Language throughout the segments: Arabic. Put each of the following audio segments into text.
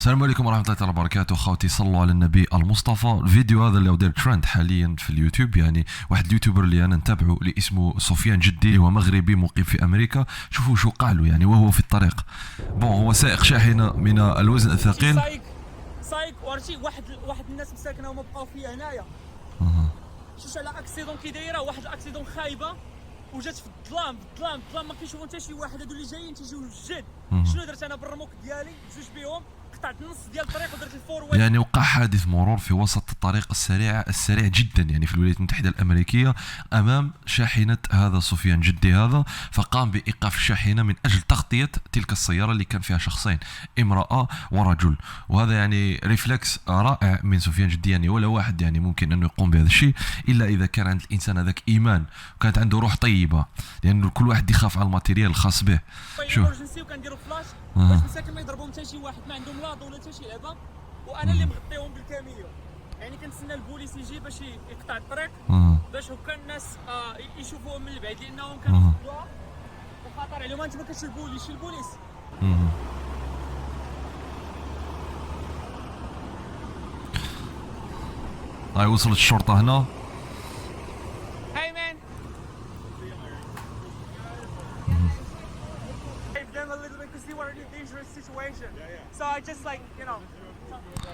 السلام عليكم ورحمة الله تعالى وبركاته. خوتي صلوا على النبي المصطفى. الفيديو هذا اللي هو داير ترند حاليا في اليوتيوب، يعني واحد اليوتيوبر اللي انا نتابعه اللي اسمه سفيان جدي، اللي هو مغربي مقيم في امريكا. شوفوا شو قال له يعني وهو في الطريق. بون هو سائق شاحنة من الوزن الثقيل. سايق وعرفتي واحد الناس مساكنه وما بقاو فيا هنايا. شوف على اكسيدون كي دايره، واحد الاكسيدون خايبه وجات في الظلام ما كيشوفوا حتى شي واحد. هادو اللي جايين تيجيو جد. شنو درت انا بالرموك ديالي بجوج بيهم، قطعت النص ديال الطريق ودرت الفور. يعني وقع حادث مرور في وسط الطريق السريع جدا يعني في الولايات المتحدة الأمريكية أمام شاحنة هذا سفيان جدي هذا، فقام بإيقاف الشاحنة من أجل تغطية تلك السيارة اللي كان فيها شخصين، امرأة ورجل. وهذا يعني ريفلكس رائع من سفيان جدي، يعني ولا واحد يعني ممكن أنه يقوم بهذا الشيء إلا إذا كان عند الإنسان هذاك إيمان وكانت عنده روح طيبة، لأنه كل واحد يخاف على الماتيريال الخاص به. شوف وكنديروا فلاش باش مساكن ما يضربهم حتى شي واحد، ما عندهم لاض ولا حتى شي لعبه، وانا اللي مغطيهم بالكاميو. يعني كنتسنى البوليس يجي باش يقطع الطريق باش هكا الناس يشوفوهم من البعيد، لانهم كانوا في الضوء وخطر عليهم. انت ما كتشوف البوليس. هاي وصلت الشرطة هنا. Hey man. Save them a little bit because they were in a dangerous situation. So I just like, you know.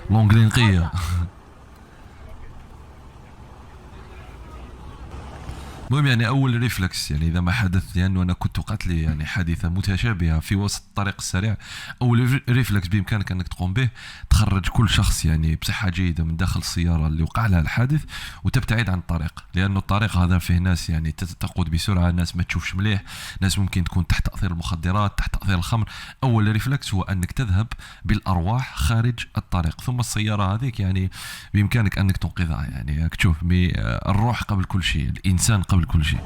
لونجلي نقية. المهم يعني اول ريفلكس يعني اذا ما حدث، لانه انا كنت وقعت لي يعني حادثه متشابهه في وسط الطريق السريع، اول ريفلكس بامكانك انك تقوم به تخرج كل شخص يعني بصحه جيده من داخل السياره اللي وقع لها الحادث وتبتعد عن الطريق، لانه الطريق هذا فيه ناس يعني تقود بسرعه، ناس ما تشوفش مليح، ناس ممكن تكون تحت تاثير المخدرات، تحت تاثير الخمر. اول ريفلكس هو انك تذهب بالارواح خارج الطريق، ثم السياره هذيك يعني بامكانك انك تنقذها. يعني تشوف الروح قبل كل شيء، الانسان قبل كل شيء.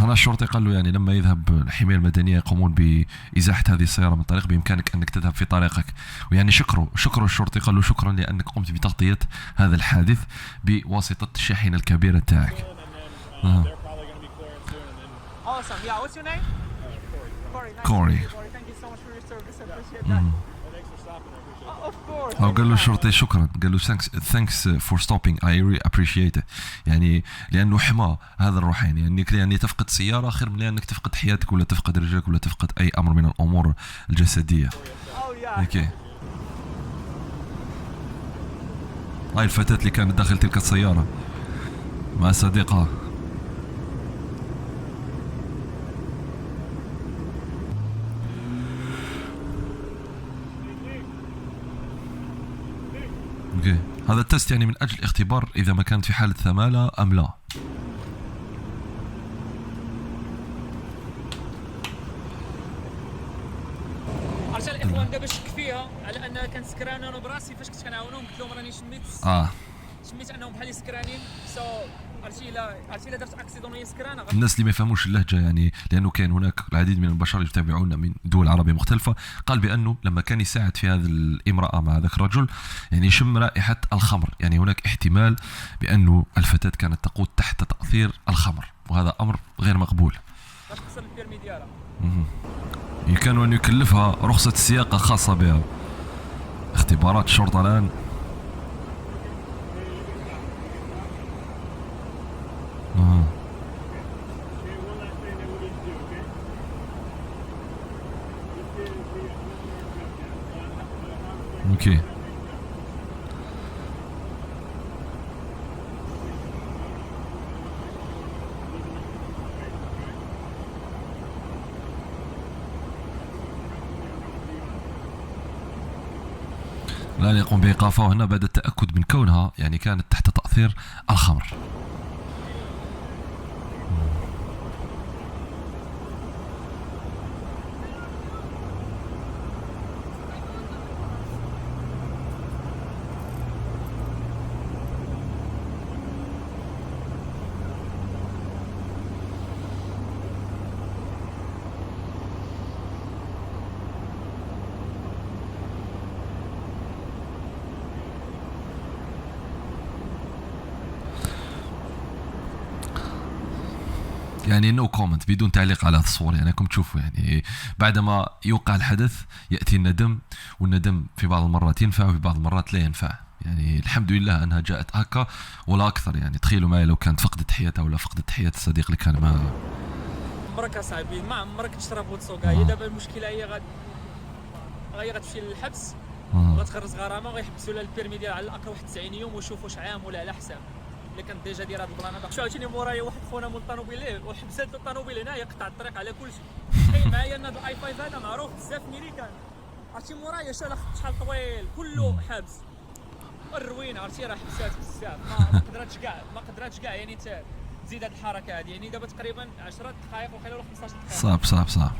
هنا الشرطي قال له يعني لما يذهب الحماية المدنية يقومون بإزاحة هذه السيارة من الطريق بإمكانك أنك تذهب في طريقك. ويعني شكره الشرطي، قال له شكرا لأنك قمت بتغطية هذا الحادث بواسطة الشاحنة الكبيرة تاعك. كوري. أو قال له الشرطي شكرا، قال له thanks for stopping I really appreciate it. يعني لأنه حمى هذا الروحين، يعني يعني تفقد سيارة خير من أنك تفقد حياتك ولا تفقد رجلك ولا تفقد أي أمر من الأمور الجسدية. اوكي. هاي الفتاة اللي كانت داخل تلك السيارة مع صديقها. اوكي. هذا التست يعني من اجل اختبار اذا ما كانت في حالة ثمالة ام لا. عرفت الاخوان دابا شك فيها على انها كانت سكرانه. انا براسي فاش كنت كنعاونهم قلت لهم راني شميت انهم بحال سكرانين. عرفتي الا درت اكسيدون وهي سكرانه. الناس اللي ما يفهموش اللهجه يعني، لانه كان هناك العديد من البشر يتابعونا من دول عربيه مختلفه، قال بانه لما كان يساعد في هذه الامراه مع ذاك الرجل يعني يشم رائحه الخمر، يعني هناك احتمال بانه الفتاه كانت تقود تحت تاثير الخمر، وهذا امر غير مقبول. باش تحصل البيرمي ديالها كانوا ان يكلفها رخصه السياقه خاصه بها. اختبارات الشرطه الان. اوكي. الآن يقوم بإيقافها هنا بعد التأكد من كونها يعني كانت تحت تأثير الخمر. يعني نو كومنت، بدون تعليق على هذه الصور. يعني راكم تشوفوا يعني بعدما يوقع الحدث ياتي الندم، والندم في بعض المرات ينفع وفي بعض المرات لا ينفع. يعني الحمد لله انها جاءت هكا ولا اكثر. يعني تخيلوا معي لو كانت فقدت حياتها ولا فقدت حياه الصديق اللي كان معها. عمرك اصاحبي ما عمرك تشرب وتسوق. هي دابا المشكله هي غتمشي للحبس وغتخرج غرامه وغيحبسوا لها البيرمي ديالها على الاقل واحد 90 يوم ويشوفوا واش عام ولا على حساب. اللي كانت ديجا دايره هاد البلان هذا. شو عاوتاني مورايا واحد خونا من الطوموبيل وحبسات له الطوموبيل هنايا، قطع الطريق على كلشي. تخيل معايا ان هذا الاي 5 هذا معروف بزاف ميريكان. عرفتي مورايا شحال طويل كله حبس. الروينه عرفتي راه حبسات بزاف ما قدراتش كاع يعني تزيد هاد الحركه هذه. يعني دابا تقريبا 10 دقائق ولا 15 دقيقه. صعب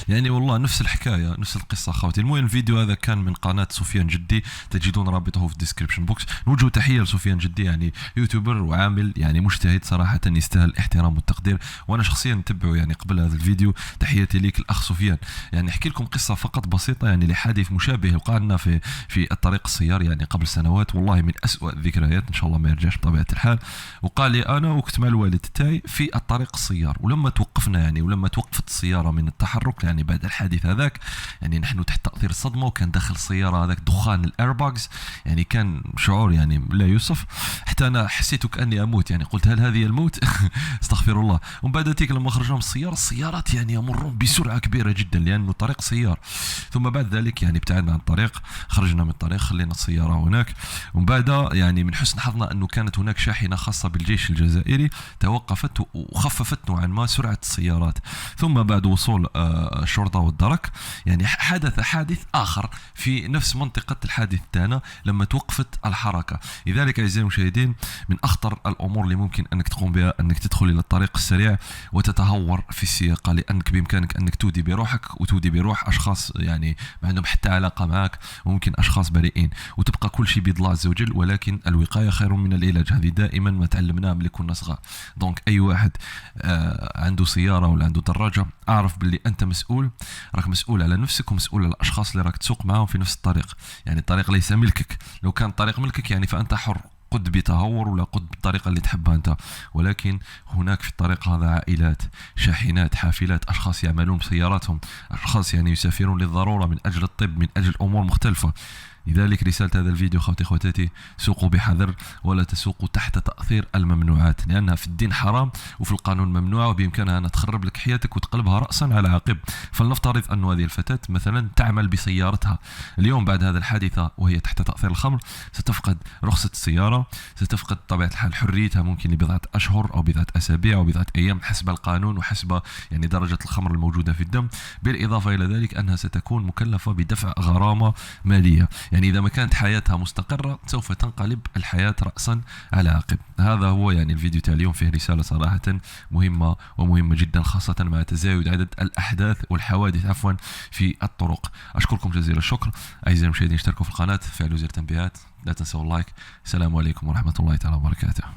يعني والله نفس الحكايه نفس القصه خوتي. المهم الفيديو هذا كان من قناه سفيان جدي، تجدون رابطه في الديسكريبشن بوكس. نوجه تحيه لسفيان جدي، يعني يوتيوبر وعامل يعني مجتهد صراحه، يستاهل الاحترام والتقدير، وانا شخصيا نتبعه يعني قبل هذا الفيديو. تحياتي ليك الاخ سفيان. يعني احكي لكم قصه فقط بسيطه يعني لحادث مشابه وقع لنا في الطريق السيار يعني قبل سنوات، والله من اسوأ الذكريات ان شاء الله ما يرجعش بطبيعه الحال. وقال لي انا وكنت مع الوالد تاعي في الطريق السيار، ولما توقفنا يعني ولما توقفت السياره من التحرك يعني بعد الحادث هذاك، يعني نحن تحت تاثير الصدمه، وكان داخل السياره هذاك دخان الايرباكس، يعني كان شعور يعني لا يوصف. حتى انا حسيت كاني اموت، يعني قلت هل هذه الموت؟ استغفر الله. ومن بعد تيك لما خرجنا من السياره، السيارات يعني يمرون بسرعه كبيره جدا لانه طريق سيار. ثم بعد ذلك يعني ابتعدنا عن الطريق، خرجنا من الطريق، خلينا السياره هناك. ومن بعد يعني من حسن حظنا انه كانت هناك شاحنه خاصه بالجيش الجزائري توقفت وخففت نوعا ما سرعه السيارات. ثم بعد وصول الشرطه والدرك يعني حدث حادث اخر في نفس منطقه الحادث تاعنا لما توقفت الحركه. لذلك اعزائي المشاهدين من اخطر الامور اللي ممكن انك تقوم بها انك تدخل الى الطريق السريع وتتهور في السياقه، لانك بامكانك انك تودي بروحك وتودي بروح اشخاص يعني ما عندهم حتى علاقه معك، وممكن اشخاص بريئين، وتبقى كل شيء بيد الله عز وجل. ولكن الوقايه خير من العلاج، هذه دائما ما تعلمناها ملي كنا صغار. دونك اي واحد عنده سياره ولا عنده دراجه، اعرف باللي انت مسؤول، راك مسؤول على نفسك ومسؤول على الاشخاص اللي راك تسوق معاهم في نفس الطريق. يعني الطريق ليس ملكك، لو كان الطريق ملكك يعني فانت حر، قد بتهور ولا قد بالطريقه اللي تحبها انت. ولكن هناك في الطريق هذا عائلات، شاحنات، حافلات، اشخاص يعملون بسياراتهم، اشخاص يعني يسافرون للضروره من اجل الطب، من اجل امور مختلفه. لذلك رسالة هذا الفيديو خوتي خواتاتي، سوقوا بحذر ولا تسوقوا تحت تأثير الممنوعات، لأنها في الدين حرام وفي القانون ممنوعة، وبإمكانها أن تخرب لك حياتك وتقلبها رأسا على عقب. فلنفترض أن هذه الفتاة مثلا تعمل بسيارتها اليوم بعد هذا الحادثة وهي تحت تأثير الخمر، ستفقد رخصة السيارة، ستفقد طبيعة الحال حريتها ممكن لبضعة أشهر أو بضعة أسابيع أو بضعة أيام حسب القانون وحسب يعني درجة الخمر الموجودة في الدم. بالإضافة إلى ذلك أنها ستكون مكلفة بدفع غرامة مالية. يعني إذا ما كانت حياتها مستقرة سوف تنقلب الحياة رأسا على عقب. هذا هو يعني الفيديو تاع اليوم، فيه رسالة صراحة مهمة ومهمة جدا، خاصة مع تزايد عدد الأحداث والحوادث عفوا في الطرق. أشكركم جزيل الشكر. أعزائي المشاهدين اشتركوا في القناة، فعلوا زر التنبيهات، لا تنسوا اللايك. السلام عليكم ورحمة الله تعالى وبركاته.